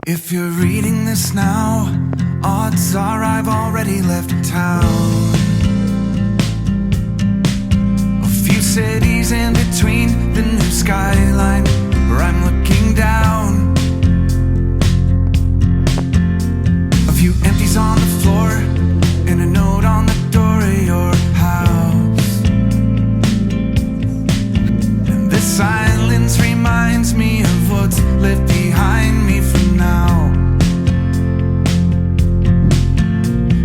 If you're reading this now, odds are I've already left town. A few cities in between the new skyline where I'm looking down. A few empties on the floor and a note on the door of your house. And this silence reminds me of what's left behind me for now.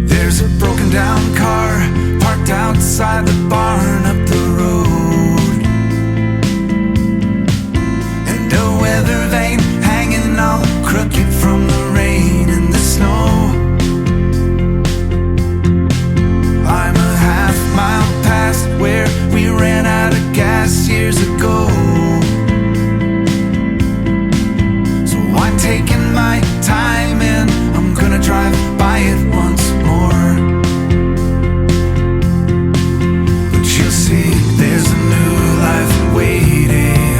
There's a broken down car parked outside the barn up the road, and a weather vane hanging all crooked from the rain and the snow. I'm a half-mile past where we ran out of gas years ago. So I'm taking my time and I'm gonna drive by it once more. But you'll see there's a new life waiting,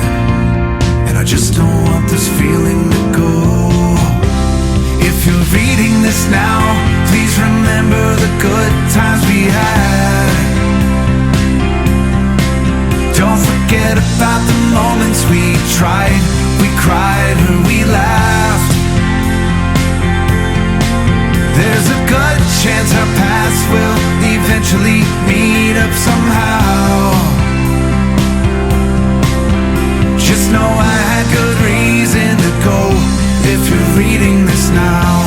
and I just don't want this feeling to go. If you're reading this now, please remember the good times we had. Don't forget about the moments we tried, we cried, or we laughed. There's a good chance our paths will eventually meet up somehow. Just know I had good reason to go if you're reading this now.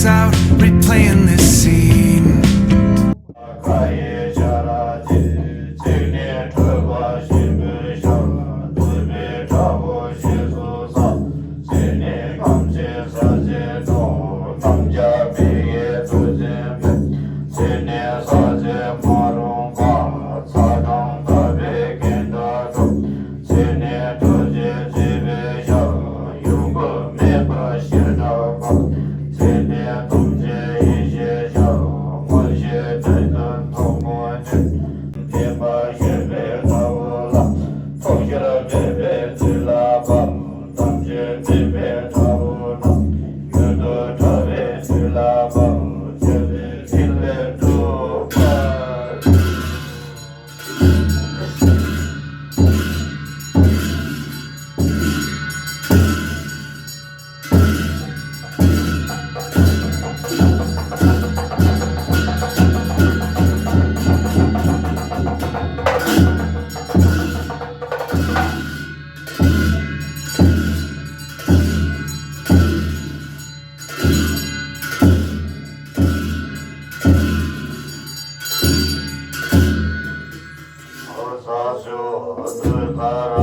Out replaying this scene. Mahakala.